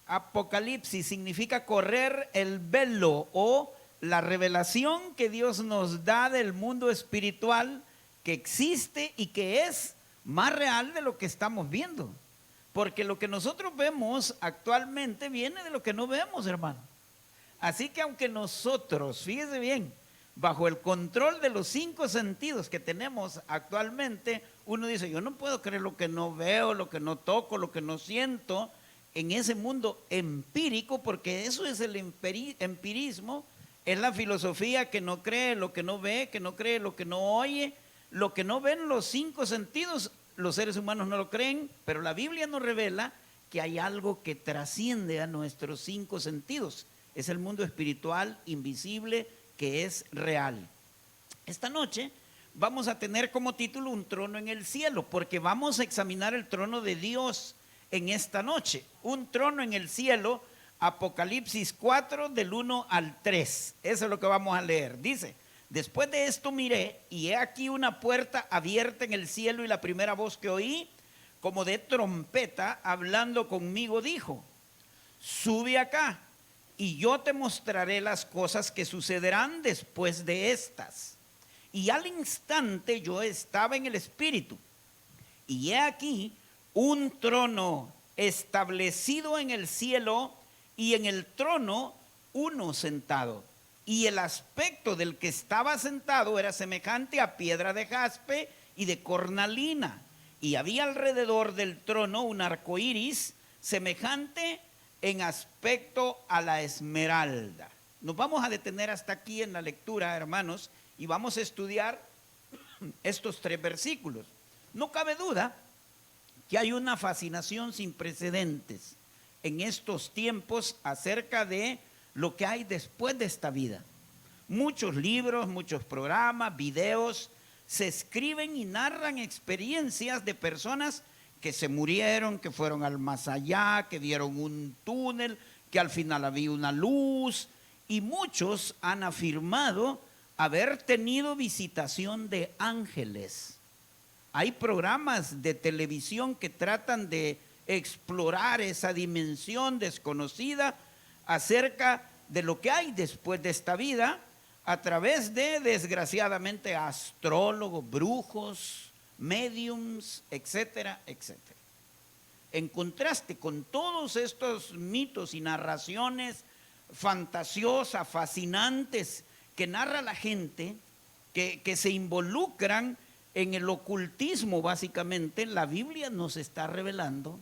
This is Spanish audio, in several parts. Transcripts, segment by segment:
Apocalipsis significa correr el velo o la revelación que Dios nos da del mundo espiritual que existe y que es más real de lo que estamos viendo. Porque lo que nosotros vemos actualmente viene de lo que no vemos, hermano. Así que aunque nosotros, fíjese bien, bajo el control de los 5 sentidos que tenemos actualmente, uno dice, yo no puedo creer lo que no veo, lo que no toco, lo que no siento en ese mundo empírico, porque eso es el empirismo, es la filosofía que no cree lo que no ve, que no cree lo que no oye, lo que no ven los 5 sentidos, los seres humanos no lo creen, pero la Biblia nos revela que hay algo que trasciende a nuestros 5 sentidos. Es el mundo espiritual invisible que es real. Esta noche vamos a tener como título un trono en el cielo, porque vamos a examinar el trono de Dios en esta noche. Un trono en el cielo, Apocalipsis 4 del 1 al 3. Eso es lo que vamos a leer. Dice, después de esto miré y he aquí una puerta abierta en el cielo y la primera voz que oí, como de trompeta, hablando conmigo, dijo, sube acá y yo te mostraré las cosas que sucederán después de estas. Y al instante yo estaba en el espíritu, y he aquí un trono establecido en el cielo, y en el trono uno sentado. Y el aspecto del que estaba sentado era semejante a piedra de jaspe y de cornalina. Y había alrededor del trono un arco iris semejante en aspecto a la esmeralda. Nos vamos a detener hasta aquí en la lectura, hermanos, y vamos a estudiar estos 3 versículos. No cabe duda que hay una fascinación sin precedentes en estos tiempos acerca de lo que hay después de esta vida. Muchos libros, muchos programas, videos se escriben y narran experiencias de personas que se murieron, que fueron al más allá, que vieron un túnel, que al final había una luz, y muchos han afirmado haber tenido visitación de ángeles. Hay programas de televisión que tratan de explorar esa dimensión desconocida acerca de lo que hay después de esta vida a través de, desgraciadamente, astrólogos, brujos, mediums, etcétera, etcétera. En contraste con todos estos mitos y narraciones fantasiosas, fascinantes, que narra la gente, que se involucran en el ocultismo básicamente, la Biblia nos está revelando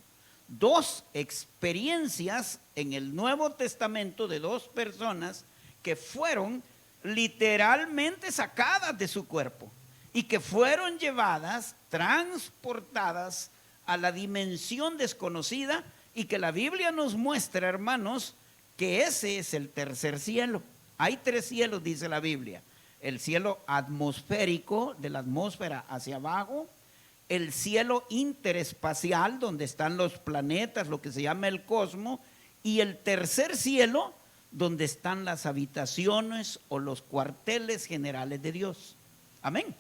2 experiencias en el Nuevo Testamento de 2 personas que fueron literalmente sacadas de su cuerpo y que fueron llevadas, transportadas a la dimensión desconocida, y que la Biblia nos muestra, hermanos, que ese es el tercer cielo. Hay 3 cielos, dice la Biblia: el cielo atmosférico, de la atmósfera hacia abajo; el cielo interespacial, donde están los planetas, lo que se llama el cosmos; y el tercer cielo, donde están las habitaciones o los cuarteles generales de Dios. Amén.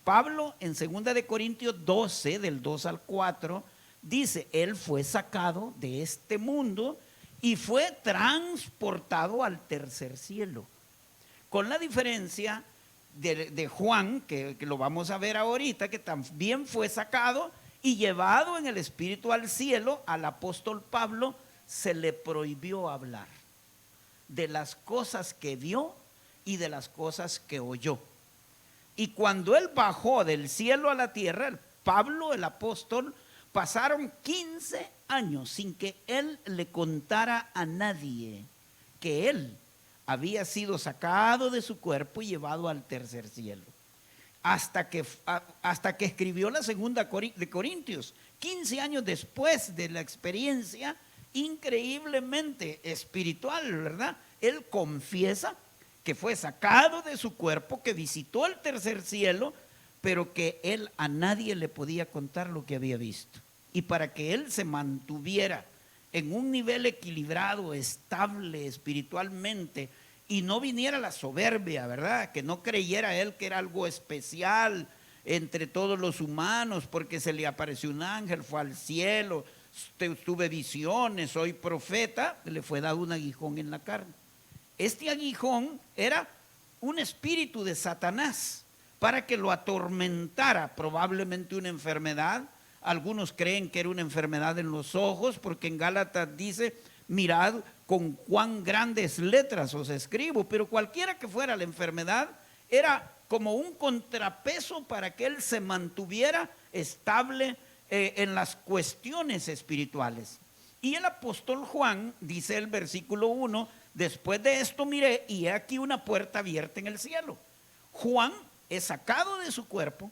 Pablo en 2 de Corintios 12, del 2 al 4, dice, él fue sacado de este mundo y fue transportado al tercer cielo. Con la diferencia de Juan, que lo vamos a ver ahorita, que también fue sacado y llevado en el espíritu al cielo. Al apóstol Pablo se le prohibió hablar de las cosas que vio y de las cosas que oyó. Y cuando él bajó del cielo a la tierra, Pablo, el apóstol, pasaron 15 años sin que él le contara a nadie que él había sido sacado de su cuerpo y llevado al tercer cielo. Hasta que escribió la 2 de Corintios, 15 años después de la experiencia increíblemente espiritual, ¿verdad? Él confiesa que fue sacado de su cuerpo, que visitó el tercer cielo, pero que él a nadie le podía contar lo que había visto. Y para que él se mantuviera en un nivel equilibrado, estable espiritualmente, y no viniera la soberbia, ¿verdad? Que no creyera él que era algo especial entre todos los humanos, porque se le apareció un ángel, fue al cielo, tuve visiones, soy profeta, le fue dado un aguijón en la carne. Este aguijón era un espíritu de Satanás para que lo atormentara, probablemente una enfermedad. Algunos creen que era una enfermedad en los ojos, porque en Gálatas dice, mirad con cuán grandes letras os escribo, pero cualquiera que fuera la enfermedad, era como un contrapeso para que él se mantuviera estable en las cuestiones espirituales. Y el apóstol Juan, dice el versículo 1, después de esto miré y he aquí una puerta abierta en el cielo. Juan es sacado de su cuerpo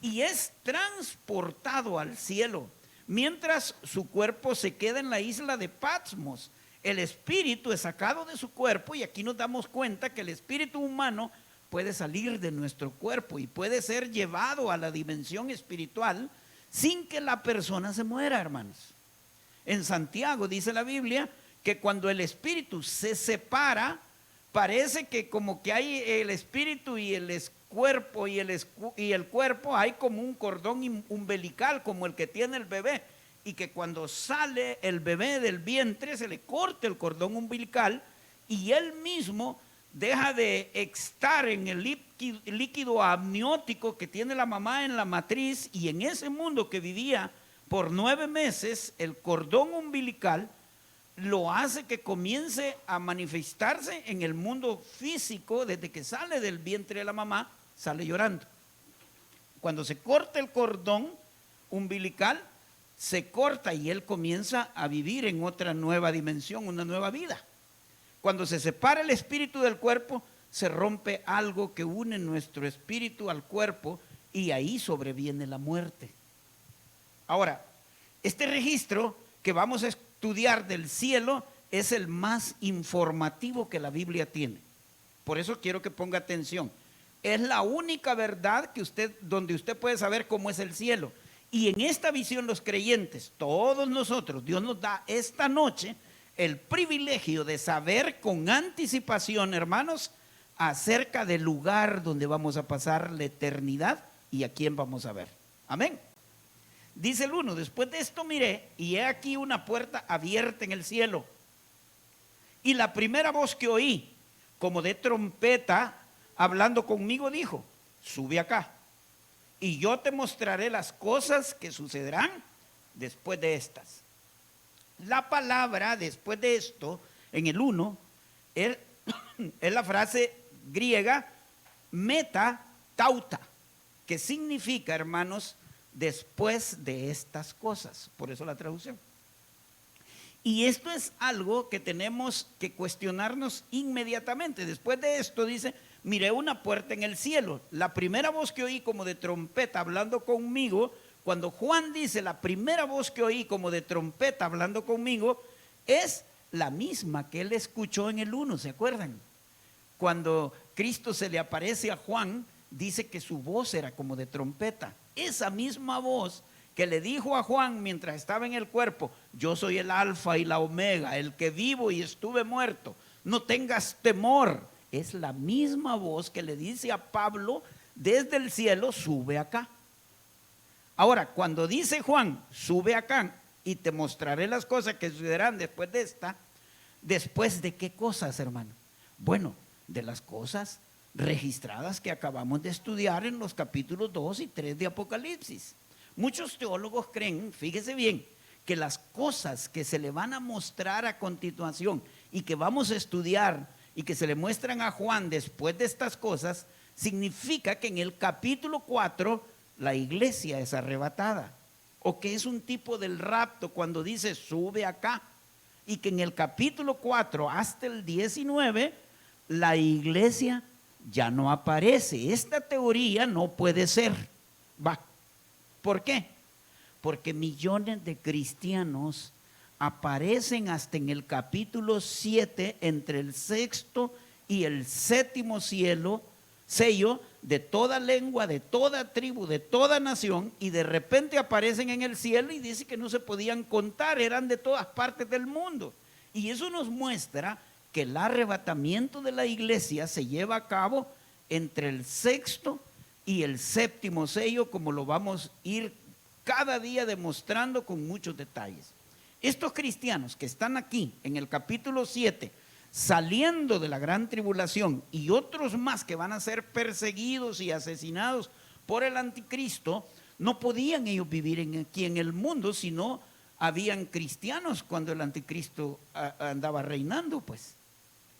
y es transportado al cielo, mientras su cuerpo se queda en la isla de Patmos. El espíritu es sacado de su cuerpo y aquí nos damos cuenta que el espíritu humano puede salir de nuestro cuerpo y puede ser llevado a la dimensión espiritual sin que la persona se muera, hermanos. En Santiago dice la Biblia que cuando el espíritu se separa, parece que como que hay el espíritu y el cuerpo y el cuerpo, hay como un cordón umbilical como el que tiene el bebé, y que cuando sale el bebé del vientre se le corta el cordón umbilical y él mismo deja de estar en el líquido amniótico que tiene la mamá en la matriz, y en ese mundo que vivía por 9 meses, el cordón umbilical lo hace que comience a manifestarse en el mundo físico. Desde que sale del vientre de la mamá, sale llorando. Cuando se corta el cordón umbilical, se corta y él comienza a vivir en otra nueva dimensión, una nueva vida. Cuando se separa el espíritu del cuerpo, se rompe algo que une nuestro espíritu al cuerpo y ahí sobreviene la muerte. Ahora, este registro que vamos a estudiar del cielo es el más informativo que la Biblia tiene. Por eso quiero que ponga atención. Es la única verdad donde usted puede saber cómo es el cielo. Y en esta visión los creyentes, todos nosotros, Dios nos da esta noche el privilegio de saber con anticipación, hermanos, acerca del lugar donde vamos a pasar la eternidad y a quién vamos a ver. Amén. Dice el 1, después de esto miré y he aquí una puerta abierta en el cielo. Y la primera voz que oí, como de trompeta, hablando conmigo, dijo, sube acá y yo te mostraré las cosas que sucederán después de estas. La palabra después de esto, en el 1, es la frase griega meta tauta, que significa, hermanos, después de estas cosas. Por eso la traducción. Y esto es algo que tenemos que cuestionarnos inmediatamente. Después de esto dice, miré una puerta en el cielo. La primera voz que oí como de trompeta hablando conmigo, cuando Juan dice la primera voz que oí como de trompeta hablando conmigo, es la misma que él escuchó en el 1, ¿se acuerdan? Cuando Cristo se le aparece a Juan, dice que su voz era como de trompeta. Esa misma voz que le dijo a Juan mientras estaba en el cuerpo, yo soy el alfa y la omega, el que vivo y estuve muerto, no tengas temor. Es la misma voz que le dice a Pablo desde el cielo, sube acá. Ahora, cuando dice Juan, sube acá y te mostraré las cosas que sucederán después de esta, ¿después de qué cosas, hermano? Bueno, de las cosas registradas que acabamos de estudiar en los capítulos 2 y 3 de Apocalipsis. Muchos teólogos creen, fíjese bien, que las cosas que se le van a mostrar a continuación y que vamos a estudiar y que se le muestran a Juan después de estas cosas, significa que en el capítulo 4 la iglesia es arrebatada, o que es un tipo del rapto cuando dice sube acá, y que en el capítulo 4 hasta el 19 la iglesia ya no aparece. Esta teoría no puede ser. ¿Por qué? Porque millones de cristianos aparecen hasta en el capítulo 7 entre el 6º y el 7º sello de toda lengua, de toda tribu, de toda nación, y de repente aparecen en el cielo y dice que no se podían contar, eran de todas partes del mundo. Y eso nos muestra que el arrebatamiento de la iglesia se lleva a cabo entre el 6º y el 7º sello, como lo vamos a ir cada día demostrando con muchos detalles. Estos cristianos que están aquí en el capítulo 7, saliendo de la gran tribulación, y otros más que van a ser perseguidos y asesinados por el anticristo, no podían ellos vivir aquí en el mundo si no habían cristianos cuando el anticristo andaba reinando, pues.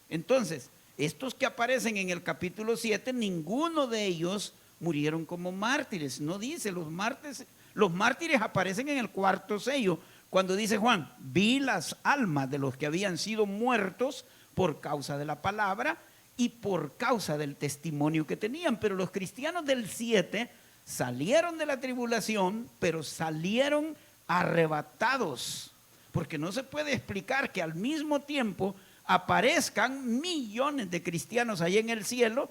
Entonces, estos que aparecen en el capítulo 7, ninguno de ellos murieron como mártires. No dice, los mártires aparecen en el cuarto sello, cuando dice Juan, vi las almas de los que habían sido muertos por causa de la palabra y por causa del testimonio que tenían. Pero los cristianos del 7 salieron de la tribulación, pero salieron arrebatados, porque no se puede explicar que al mismo tiempo aparezcan millones de cristianos ahí en el cielo,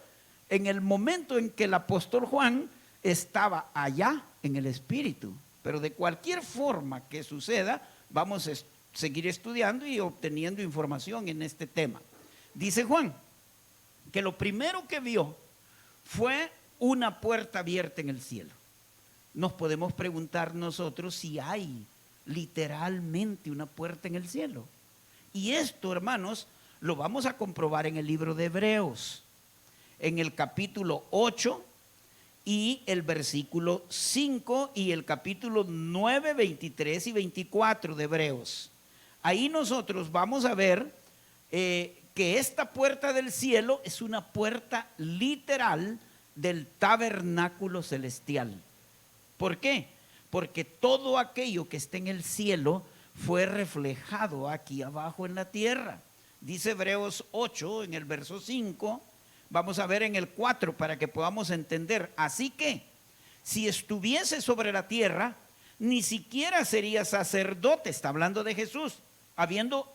en el momento en que el apóstol Juan estaba allá en el Espíritu. Pero de cualquier forma que suceda, vamos a seguir estudiando y obteniendo información en este tema. Dice Juan que lo primero que vio fue una puerta abierta en el cielo. Nos podemos preguntar nosotros si hay literalmente una puerta en el cielo. Y esto, hermanos, lo vamos a comprobar en el libro de Hebreos, en el capítulo 8 y el versículo 5 y el capítulo 9, 23 y 24 de Hebreos. Ahí nosotros vamos a ver que esta puerta del cielo es una puerta literal del tabernáculo celestial. ¿Por qué? Porque todo aquello que está en el cielo fue reflejado aquí abajo en la tierra. Dice Hebreos 8 en el verso 5, vamos a ver en el 4 para que podamos entender. Así que, si estuviese sobre la tierra, ni siquiera sería sacerdote, está hablando de Jesús, habiendo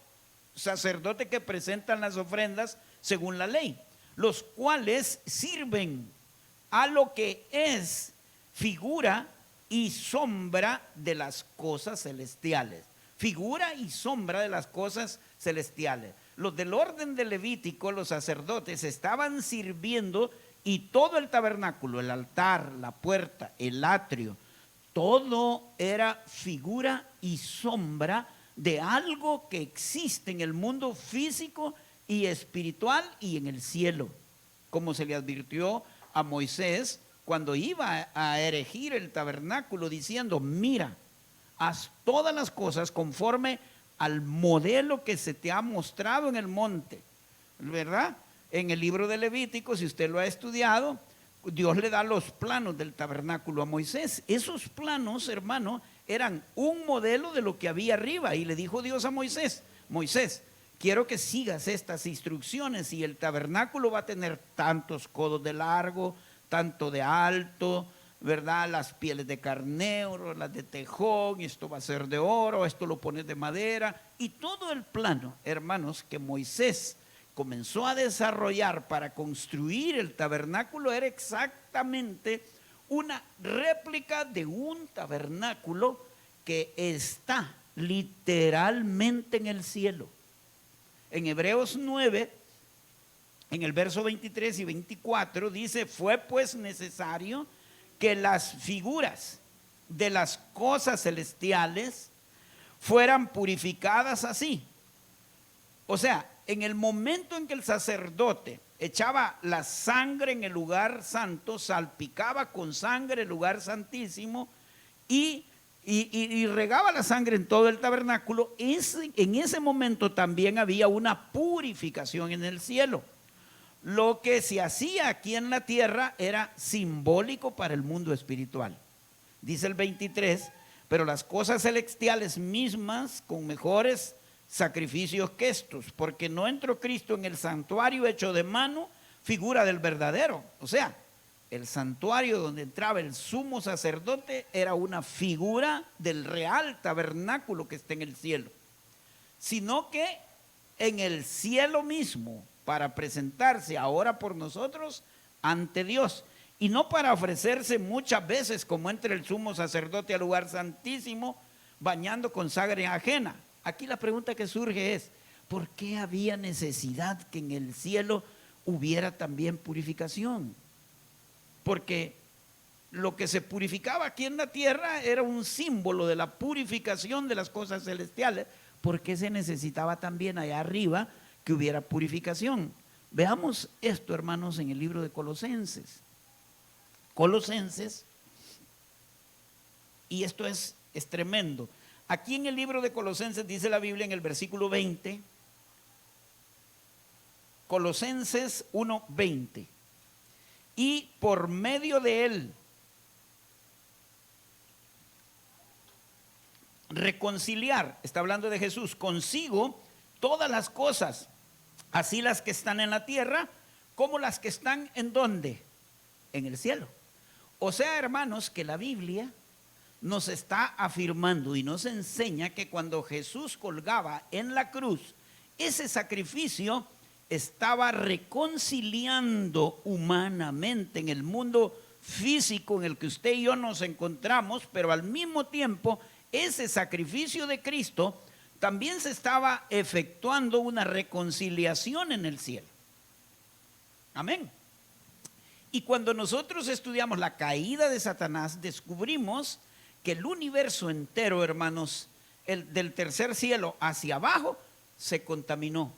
sacerdote que presentan las ofrendas según la ley, los cuales sirven a lo que es figura y sombra de las cosas celestiales. Figura y sombra de las cosas celestiales. Los del orden de Levítico, los sacerdotes, estaban sirviendo, y todo el tabernáculo, el altar, la puerta, el atrio, todo era figura y sombra de algo que existe en el mundo físico y espiritual y en el cielo, como se le advirtió a Moisés cuando iba a erigir el tabernáculo, diciendo, mira, haz todas las cosas conforme al modelo que se te ha mostrado en el monte, ¿verdad? En el libro de Levítico, si usted lo ha estudiado, Dios le da los planos del tabernáculo a Moisés. Esos planos, hermano, eran un modelo de lo que había arriba, y le dijo Dios a Moisés, Moisés, quiero que sigas estas instrucciones, y el tabernáculo va a tener tantos codos de largo, tanto de alto, ¿verdad? Las pieles de carnero, las de tejón, esto va a ser de oro, esto lo pones de madera, y todo el plano, hermanos, que Moisés comenzó a desarrollar para construir el tabernáculo era exactamente una réplica de un tabernáculo que está literalmente en el cielo. En Hebreos 9, en el verso 23 y 24 dice, fue pues necesario que las figuras de las cosas celestiales fueran purificadas así. O sea, en el momento en que el sacerdote echaba la sangre en el lugar santo, salpicaba con sangre el lugar santísimo y regaba la sangre en todo el tabernáculo, en ese momento también había una purificación en el cielo. Lo que se hacía aquí en la tierra era simbólico para el mundo espiritual. Dice el 23, pero las cosas celestiales mismas con mejores sacrificios que estos, porque no entró Cristo en el santuario hecho de mano, figura del verdadero. O sea, el santuario donde entraba el sumo sacerdote era una figura del real tabernáculo que está en el cielo, sino que en el cielo mismo, para presentarse ahora por nosotros ante Dios, y no para ofrecerse muchas veces como entra el sumo sacerdote al lugar santísimo bañando con sangre ajena. Aquí la pregunta que surge es, ¿por qué había necesidad que en el cielo hubiera también purificación? Porque lo que se purificaba aquí en la tierra era un símbolo de la purificación de las cosas celestiales, porque se necesitaba también allá arriba que hubiera purificación. Veamos esto, hermanos, en el libro de Colosenses. Colosenses, y esto es tremendo. Aquí en el libro de Colosenses dice la Biblia en el versículo 20, Colosenses 1:20, y por medio de él reconciliar, está hablando de Jesús, consigo todas las cosas, así las que están en la tierra como las que están ¿en dónde? En el cielo. O sea, hermanos, que la Biblia nos está afirmando y nos enseña que cuando Jesús colgaba en la cruz, ese sacrificio estaba reconciliando humanamente en el mundo físico en el que usted y yo nos encontramos, pero al mismo tiempo ese sacrificio de Cristo también se estaba efectuando una reconciliación en el cielo. Amén. Y cuando nosotros estudiamos la caída de Satanás, descubrimos que el universo entero, hermanos, del tercer cielo hacia abajo, se contaminó.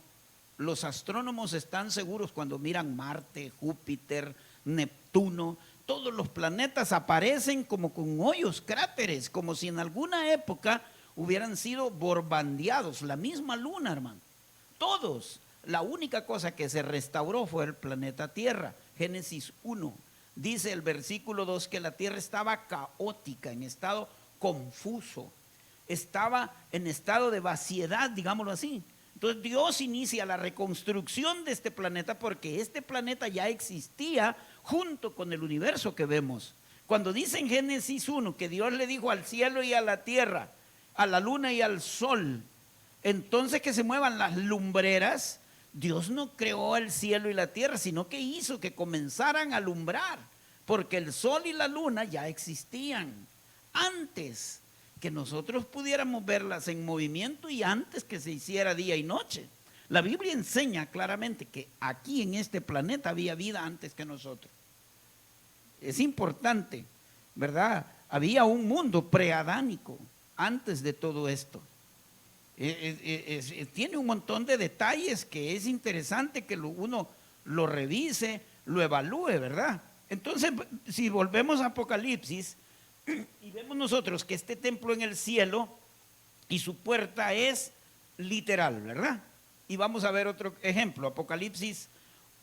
Los astrónomos están seguros cuando miran Marte, Júpiter, Neptuno, todos los planetas aparecen como con hoyos, cráteres, como si en alguna época hubieran sido borbandeados. La misma luna, hermano. Todos. La única cosa que se restauró fue el planeta Tierra. Génesis 1. Dice el versículo 2 que la tierra estaba caótica, en estado confuso, estaba en estado de vaciedad, digámoslo así. Entonces Dios inicia la reconstrucción de este planeta porque este planeta ya existía junto con el universo que vemos. Cuando dice en Génesis 1 que Dios le dijo al cielo y a la tierra, a la luna y al sol, entonces que se muevan las lumbreras, Dios no creó el cielo y la tierra, sino que hizo que comenzaran a alumbrar, porque el sol y la luna ya existían antes que nosotros pudiéramos verlas en movimiento y antes que se hiciera día y noche. La Biblia enseña claramente que aquí en este planeta había vida antes que nosotros. Es importante, ¿verdad? Había un mundo preadánico antes de todo esto. Tiene un montón de detalles que es interesante que uno lo revise, lo evalúe, ¿verdad? Entonces, si volvemos a Apocalipsis y vemos nosotros que este templo en el cielo y su puerta es literal, ¿verdad? Y vamos a ver otro ejemplo, Apocalipsis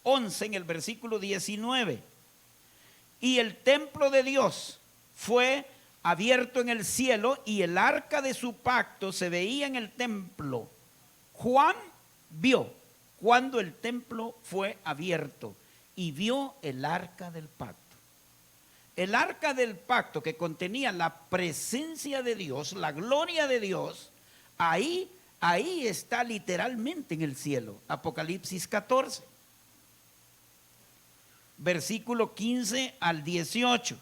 11 en el versículo 19. Y el templo de Dios fue abierto en el cielo y el arca de su pacto se veía en el templo. Juan vio cuando el templo fue abierto y vio el arca del pacto. El arca del pacto que contenía la presencia de Dios, la gloria de Dios, ahí está literalmente en el cielo. Apocalipsis 14, versículo 15 al 18.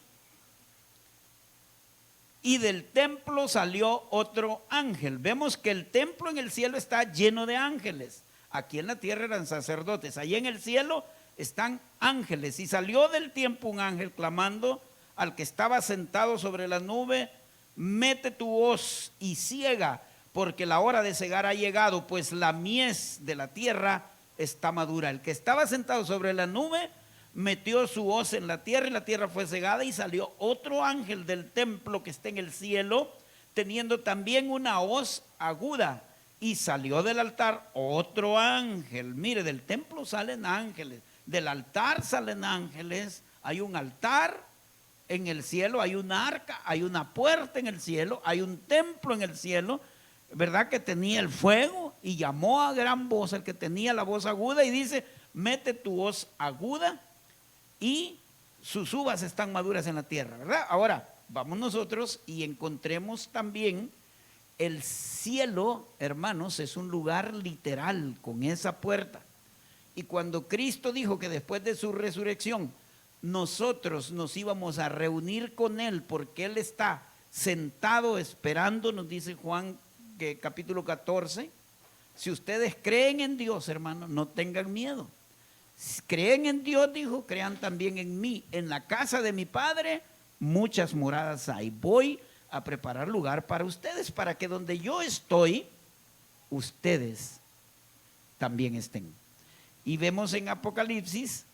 Y del templo salió otro ángel. Vemos que el templo en el cielo está lleno de ángeles. Aquí en la tierra eran sacerdotes. Allí en el cielo están ángeles. Y salió del templo un ángel clamando al que estaba sentado sobre la nube: mete tu hoz y ciega, porque la hora de cegar ha llegado, pues la mies de la tierra está madura. El que estaba sentado sobre la nube metió su hoz en la tierra y la tierra fue cegada, y salió otro ángel del templo que está en el cielo, teniendo también una hoz aguda, y salió del altar otro ángel. Mire, del templo salen ángeles, del altar salen ángeles. Hay un altar en el cielo, hay una arca, hay una puerta en el cielo, hay un templo en el cielo, ¿verdad? Que tenía el fuego, y llamó a gran voz el que tenía la voz aguda y dice: mete tu hoz aguda, y sus uvas están maduras en la tierra, ¿verdad? Ahora, vamos nosotros y encontremos también el cielo, hermanos, es un lugar literal con esa puerta. Y cuando Cristo dijo que después de su resurrección nosotros nos íbamos a reunir con Él, porque Él está sentado esperando, nos dice Juan capítulo 14, si ustedes creen en Dios, hermanos, no tengan miedo. Si creen en Dios, dijo, crean también en mí. En la casa de mi Padre muchas moradas hay. Voy a preparar lugar para ustedes, para que donde yo estoy, ustedes también estén. Y vemos en Apocalipsis,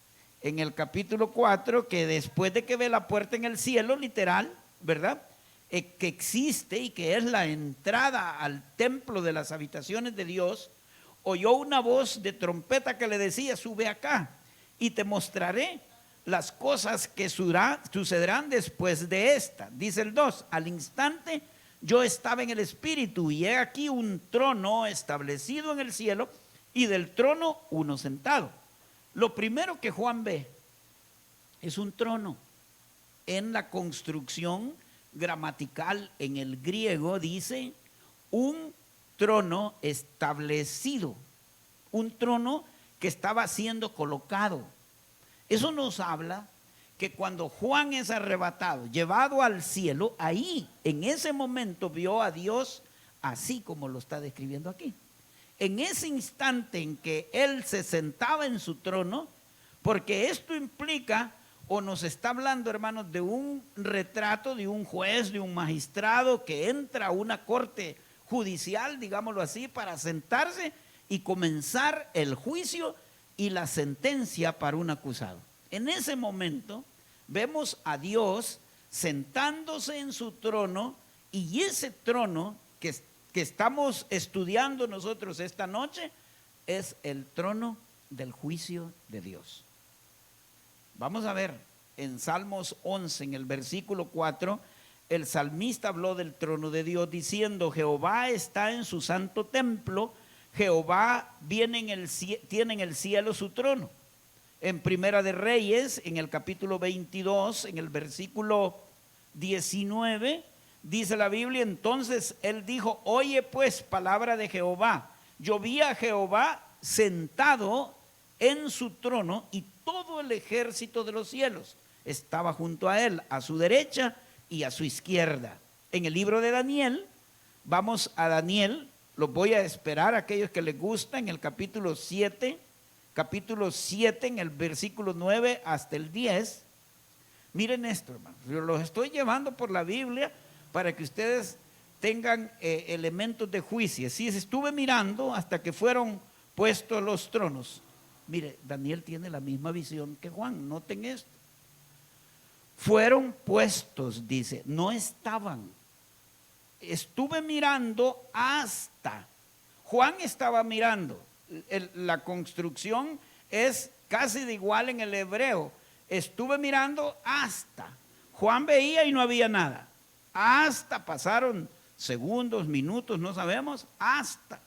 en el capítulo 4, que después de que ve la puerta en el cielo, literal, ¿verdad?, que existe y que es la entrada al templo de las habitaciones de Dios, oyó una voz de trompeta que le decía: sube acá y te mostraré las cosas que sucederán después de esta. Dice el 2: al instante yo estaba en el espíritu, y he aquí un trono establecido en el cielo, y del trono uno sentado. Lo primero que Juan ve es un trono. En la construcción gramatical en el griego dice un trono establecido, un trono que estaba siendo colocado. Eso nos habla que cuando Juan es arrebatado, llevado al cielo, ahí en ese momento vio a Dios así como lo está describiendo aquí. En ese instante en que él se sentaba en su trono, porque esto implica, o nos está hablando, hermanos, de un retrato de un juez, de un magistrado que entra a una corte judicial, digámoslo así, para sentarse y comenzar el juicio y la sentencia para un acusado. En ese momento vemos a Dios sentándose en su trono, y ese trono que estamos estudiando nosotros esta noche es el trono del juicio de Dios. Vamos a ver en Salmos 11, en el versículo 4, el salmista habló del trono de Dios diciendo: Jehová está en su santo templo, Jehová tiene en el cielo su trono. En Primera de Reyes, en el capítulo 22, en el versículo 19, dice la Biblia: entonces él dijo: oye pues palabra de Jehová, yo vi a Jehová sentado en su trono, y todo el ejército de los cielos estaba junto a él, a su derecha y a su izquierda. En el libro de Daniel, vamos a Daniel, los voy a esperar a aquellos que les gusta, en el capítulo 7, en el versículo 9 hasta el 10. Miren esto, hermanos, yo los estoy llevando por la Biblia para que ustedes tengan elementos de juicio. Así estuve mirando hasta que fueron puestos los tronos. Mire, Daniel tiene la misma visión que Juan, noten esto. Fueron puestos, dice, no estaban. Estuve mirando hasta. Juan estaba mirando. La construcción es casi de igual en el hebreo. Estuve mirando hasta. Juan veía y no había nada. Hasta pasaron segundos, minutos, no sabemos, hasta.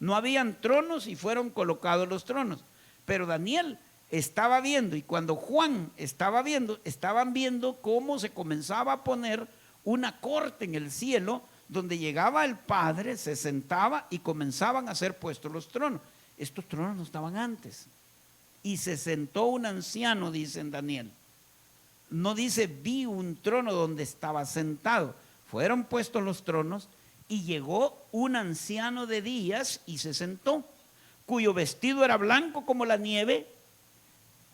No habían tronos y fueron colocados los tronos. Pero Daniel estaba viendo, y cuando Juan estaba viendo, estaban viendo cómo se comenzaba a poner una corte en el cielo, donde llegaba el Padre, se sentaba y comenzaban a ser puestos los tronos. Estos tronos no estaban antes. Y se sentó un anciano, dice en Daniel. No dice vi un trono donde estaba sentado. Fueron puestos los tronos y llegó un anciano de días y se sentó, cuyo vestido era blanco como la nieve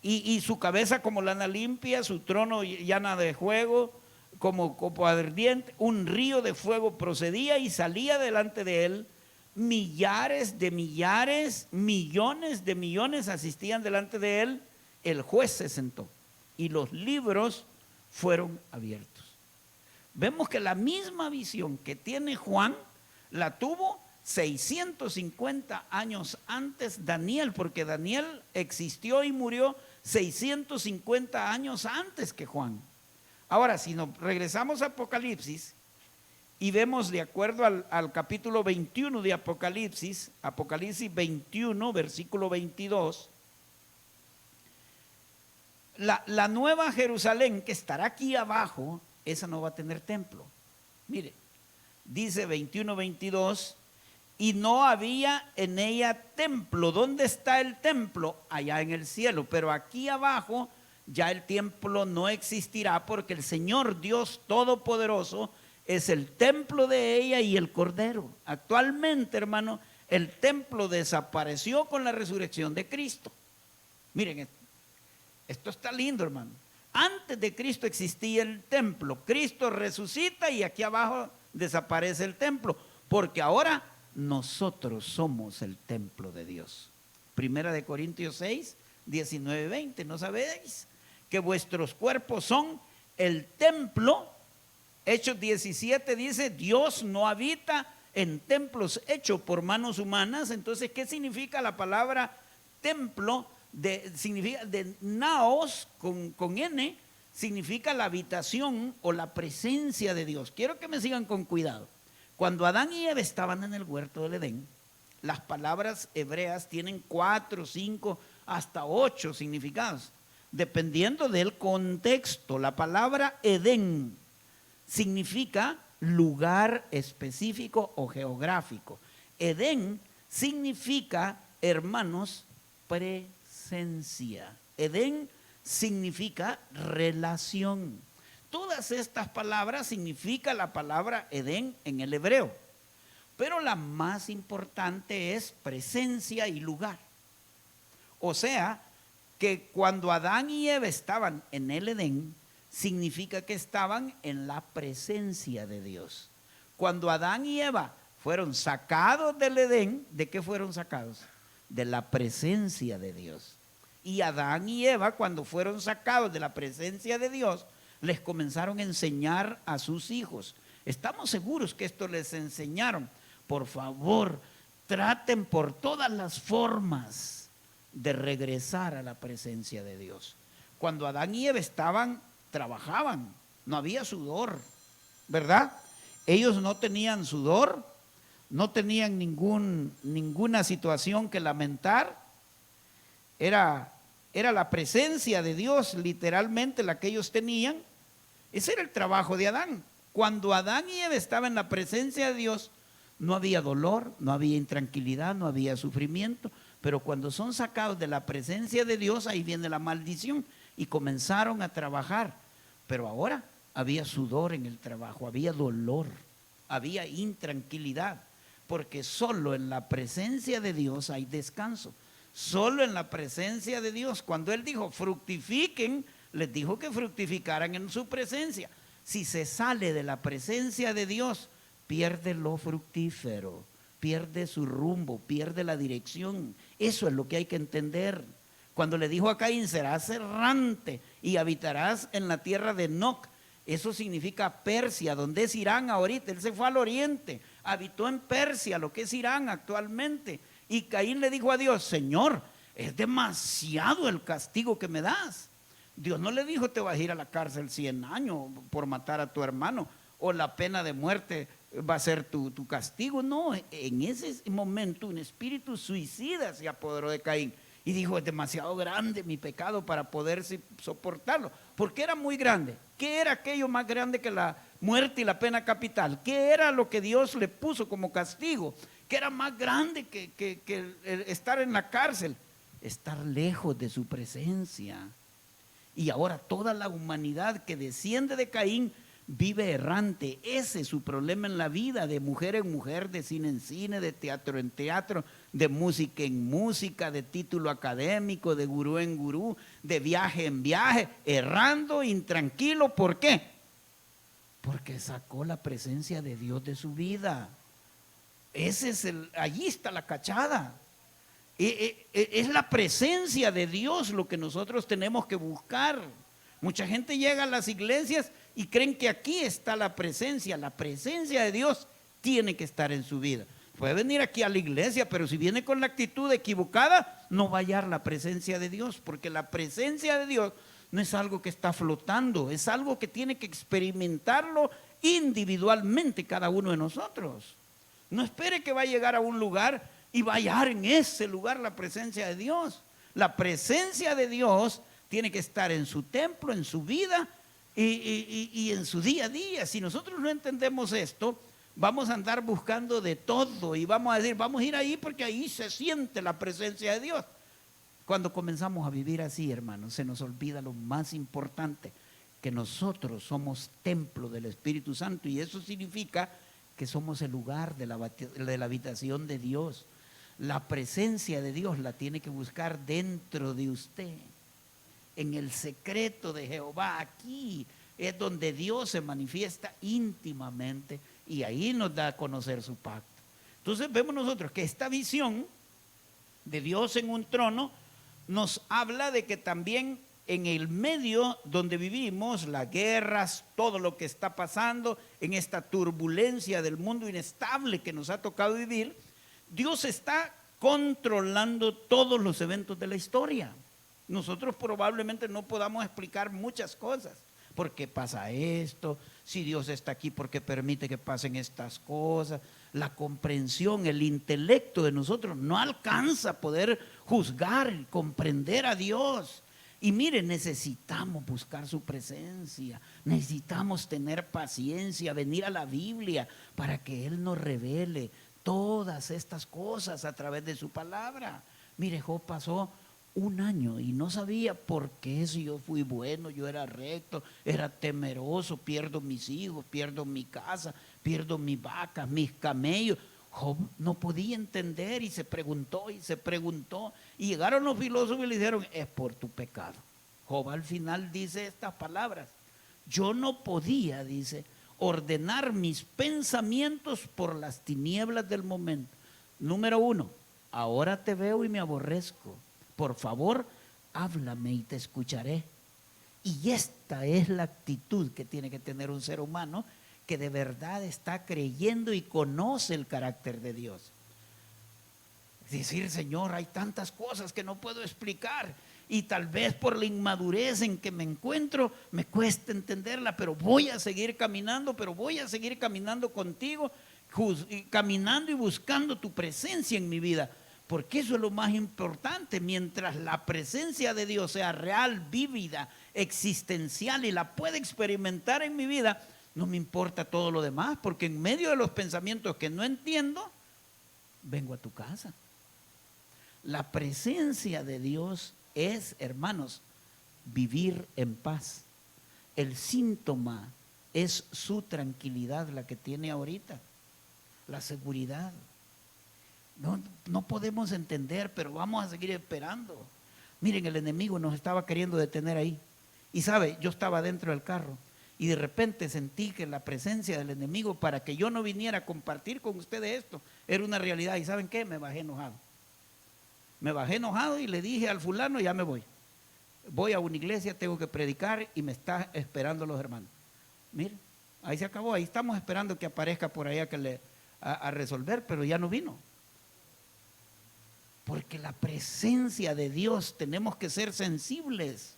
y su cabeza como lana limpia, su trono llana de fuego como copo ardiente. Un río de fuego procedía y salía delante de él. Millares de millares, millones de millones asistían delante de él. El juez se sentó y los libros fueron abiertos. Vemos que la misma visión que tiene Juan la tuvo 650 años antes Daniel, porque Daniel existió y murió 650 años antes que Juan. Ahora, si nos regresamos a Apocalipsis y vemos de acuerdo al capítulo 21 de Apocalipsis, Apocalipsis 21, versículo 22, la nueva Jerusalén que estará aquí abajo, esa no va a tener templo. Mire, dice 21, 22, y no había en ella templo. ¿Dónde está el templo? Allá en el cielo. Pero aquí abajo ya el templo no existirá, porque el Señor Dios Todopoderoso es el templo de ella y el Cordero. Actualmente, hermano, el templo desapareció con la resurrección de Cristo. Miren, esto está lindo, hermano. Antes de Cristo existía el templo. Cristo resucita y aquí abajo desaparece el templo, porque ahora nosotros somos el templo de Dios. Primera de Corintios 6, 19, 20. ¿No sabéis que vuestros cuerpos son el templo? Hechos 17 dice, Dios no habita en templos hechos por manos humanas. Entonces, ¿qué significa la palabra templo? Significa de naos con N, significa la habitación o la presencia de Dios. Quiero que me sigan con cuidado. Cuando Adán y Eva estaban en el huerto del Edén, las palabras hebreas tienen 4, 5, hasta 8 significados, dependiendo del contexto. La palabra Edén significa lugar específico o geográfico. Edén significa, hermanos, presencia. Edén significa relación. Todas estas palabras significa la palabra Edén en el hebreo, pero la más importante es presencia y lugar. O sea, que cuando Adán y Eva estaban en el Edén, significa que estaban en la presencia de Dios. Cuando Adán y Eva fueron sacados del Edén, ¿de qué fueron sacados? De la presencia de Dios. Y Adán y Eva, cuando fueron sacados de la presencia de Dios, les comenzaron a enseñar a sus hijos. Estamos seguros que esto les enseñaron. Por favor, traten por todas las formas de regresar a la presencia de Dios. Cuando Adán y Eva trabajaban, no había sudor, ¿verdad? Ellos no tenían sudor, no tenían ninguna situación que lamentar. Era la presencia de Dios literalmente la que ellos tenían. Ese era el trabajo de Adán. Cuando Adán y Eva estaban en la presencia de Dios, no había dolor, no había intranquilidad, no había sufrimiento. Pero cuando son sacados de la presencia de Dios, ahí viene la maldición. Y comenzaron a trabajar. Pero ahora había sudor en el trabajo, había dolor, había intranquilidad. Porque solo en la presencia de Dios hay descanso. Solo en la presencia de Dios. Cuando Él dijo fructifiquen, les dijo que fructificaran en su presencia. Si se sale de la presencia de Dios, pierde lo fructífero, pierde su rumbo, pierde la dirección. Eso es lo que hay que entender. Cuando le dijo a Caín, serás errante y habitarás en la tierra de Enoc. Eso significa Persia, donde es Irán ahorita. Él se fue al oriente, habitó en Persia, lo que es Irán actualmente. Y Caín le dijo a Dios, Señor, es demasiado el castigo que me das. Dios no le dijo, te vas a ir a la cárcel 100 años por matar a tu hermano, o la pena de muerte va a ser tu castigo. No, en ese momento un espíritu suicida se apoderó de Caín. Y dijo, es demasiado grande mi pecado para poder soportarlo. Porque era muy grande. ¿Qué era aquello más grande que la muerte y la pena capital? ¿Qué era lo que Dios le puso como castigo? ¿Qué era más grande que el estar en la cárcel? Estar lejos de su presencia. Y ahora toda la humanidad que desciende de Caín vive errante. Ese es su problema en la vida, de mujer en mujer, de cine en cine, de teatro en teatro, de música en música, de título académico, de gurú en gurú, de viaje en viaje, errando, intranquilo. ¿Por qué? Porque sacó la presencia de Dios de su vida. Allí está la cachada. Es la presencia de Dios lo que nosotros tenemos que buscar. Mucha gente llega a las iglesias y creen que aquí está la presencia. La presencia de Dios tiene que estar en su vida. Puede venir aquí a la iglesia, pero si viene con la actitud equivocada, no va a hallar la presencia de Dios, porque la presencia de Dios no es algo que está flotando, es algo que tiene que experimentarlo individualmente cada uno de nosotros. No espere que va a llegar a un lugar y va a hallar en ese lugar la presencia de Dios. La presencia de Dios tiene que estar en su templo, en su vida y en su día a día. Si nosotros no entendemos esto, vamos a andar buscando de todo y vamos a decir, vamos a ir ahí porque ahí se siente la presencia de Dios. Cuando comenzamos a vivir así, hermanos, se nos olvida lo más importante, que nosotros somos templo del Espíritu Santo, y eso significa que somos el lugar de la habitación de Dios. La presencia de Dios la tiene que buscar dentro de usted. en el secreto de Jehová. Aquí es donde Dios se manifiesta íntimamente y ahí nos da a conocer su pacto. Entonces vemos nosotros que esta visión de Dios en un trono nos habla de que también en el medio donde vivimos, las guerras, todo lo que está pasando, en esta turbulencia del mundo inestable que nos ha tocado vivir, Dios está controlando todos los eventos de la historia. Nosotros probablemente no podamos explicar muchas cosas. ¿Por qué pasa esto? Si Dios está aquí, ¿por qué permite que pasen estas cosas? La comprensión, el intelecto de nosotros no alcanza a poder juzgar, comprender a Dios. Y mire, necesitamos buscar su presencia, necesitamos tener paciencia, venir a la Biblia para que Él nos revele todas estas cosas a través de su palabra. Mire, Job pasó un año y no sabía por qué, si yo fui bueno, yo era recto, era temeroso, pierdo mis hijos, pierdo mi casa, pierdo mis vacas, mis camellos. Job no podía entender y se preguntó y llegaron los filósofos y le dijeron: es por tu pecado. Job al final dice estas palabras: yo no podía, dice, ordenar mis pensamientos por las tinieblas del momento. Número 1, ahora te veo y me aborrezco. Por favor, háblame y te escucharé. Y esta es la actitud que tiene que tener un ser humano que de verdad está creyendo y conoce el carácter de Dios. Decir: Señor, hay tantas cosas que no puedo explicar y tal vez por la inmadurez en que me encuentro me cuesta entenderla, pero voy a seguir caminando, contigo, caminando y buscando tu presencia en mi vida, porque eso es lo más importante. Mientras la presencia de Dios sea real, vívida, existencial y la pueda experimentar en mi vida, no me importa todo lo demás, porque en medio de los pensamientos que no entiendo, vengo a tu casa. La presencia de Dios es, hermanos, vivir en paz. El síntoma es su tranquilidad, la que tiene ahorita, la seguridad. No podemos entender, pero vamos a seguir esperando. Miren, el enemigo nos estaba queriendo detener ahí. Y sabe, yo estaba dentro del carro y de repente sentí que la presencia del enemigo, para que yo no viniera a compartir con ustedes esto, era una realidad. ¿Y saben qué? Me bajé enojado y le dije al fulano: ya me voy a una iglesia, tengo que predicar y me están esperando los hermanos. Mire, ahí se acabó. Ahí estamos esperando que aparezca por allá a resolver, pero ya no vino. Porque la presencia de Dios, tenemos que ser sensibles.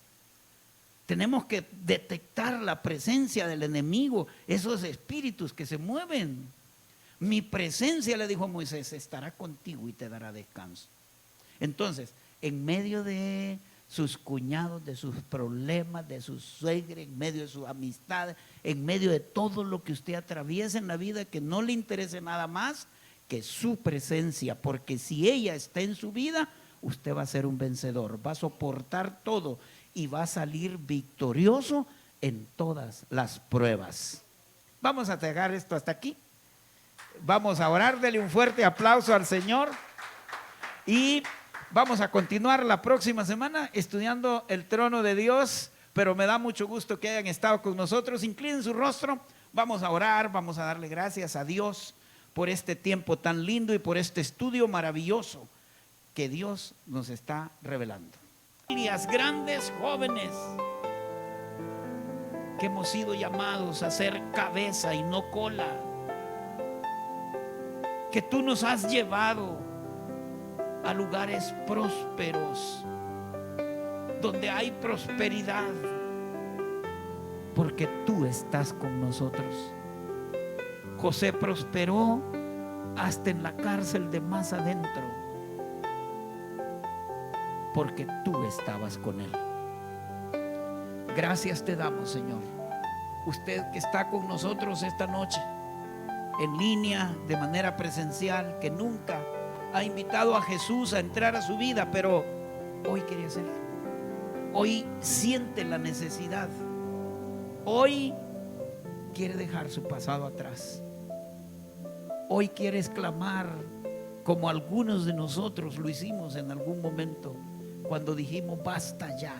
Tenemos que detectar la presencia del enemigo, esos espíritus que se mueven. Mi presencia, le dijo a Moisés, estará contigo y te dará descanso. Entonces, en medio de sus cuñados, de sus problemas, de su suegra, en medio de sus amistades, en medio de todo lo que usted atraviesa en la vida, que no le interese nada más que su presencia, porque si ella está en su vida, usted va a ser un vencedor, va a soportar todo y va a salir victorioso en todas las pruebas. Vamos a dejar esto hasta aquí. Vamos a orar, dele un fuerte aplauso al Señor y vamos a continuar la próxima semana estudiando el trono de Dios, pero me da mucho gusto que hayan estado con nosotros. Inclinen su rostro, vamos a orar, vamos a darle gracias a Dios por este tiempo tan lindo y por este estudio maravilloso que Dios nos está revelando. Familias grandes, jóvenes, que hemos sido llamados a ser cabeza y no cola, que tú nos has llevado a lugares prósperos, donde hay prosperidad, porque tú estás con nosotros. José prosperó hasta en la cárcel de más adentro, porque tú estabas con él. Gracias te damos, Señor. Usted que está con nosotros esta noche, en línea, de manera presencial, que nunca ha invitado a Jesús a entrar a su vida, pero hoy quiere hacerlo. Hoy siente la necesidad. Hoy quiere dejar su pasado atrás. Hoy quiere exclamar, como algunos de nosotros lo hicimos en algún momento, cuando dijimos: basta ya,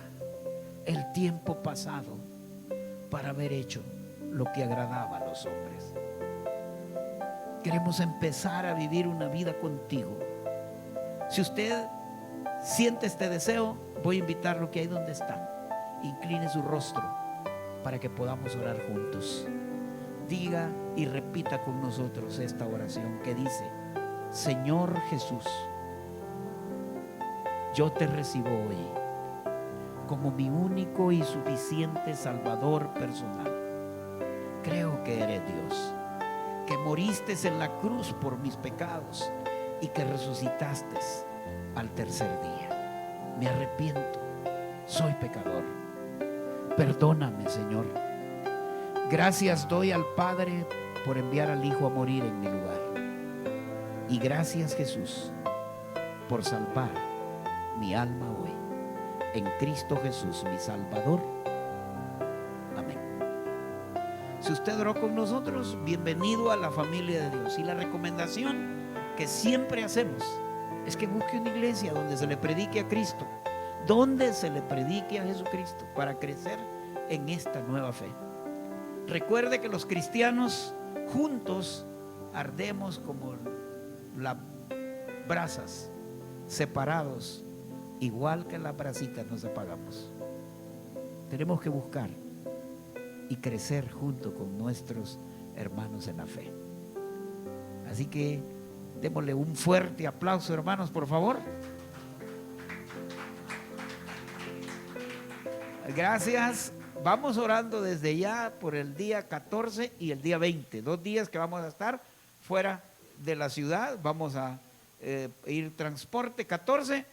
el tiempo pasado para haber hecho lo que agradaba a los hombres. Queremos empezar a vivir una vida contigo. Si usted siente este deseo, voy a invitarlo que ahí donde está, incline su rostro para que podamos orar juntos. Diga y repita con nosotros esta oración que dice: Señor Jesús, yo te recibo hoy como mi único y suficiente Salvador personal. Creo que eres Dios, que moriste en la cruz por mis pecados y que resucitaste al tercer día. Me arrepiento, soy pecador. Perdóname, Señor. Gracias doy al Padre por enviar al Hijo a morir en mi lugar. Y gracias, Jesús, por salvar mi alma hoy. En Cristo Jesús, mi Salvador. Amén. Si usted oró con nosotros, bienvenido a la familia de Dios. Y la recomendación que siempre hacemos es que busque una iglesia donde se le predique a Cristo, donde se le predique a Jesucristo, para crecer en esta nueva fe. Recuerde que los cristianos juntos ardemos como las brasas, separados, igual que las brasitas nos apagamos. Tenemos que buscar y crecer junto con nuestros hermanos en la fe. Así que démosle un fuerte aplauso, hermanos, por favor. Gracias. Vamos orando desde ya por el día 14 y el día 20, 2 días que vamos a estar fuera de la ciudad. Vamos a ir transporte. 14, vamos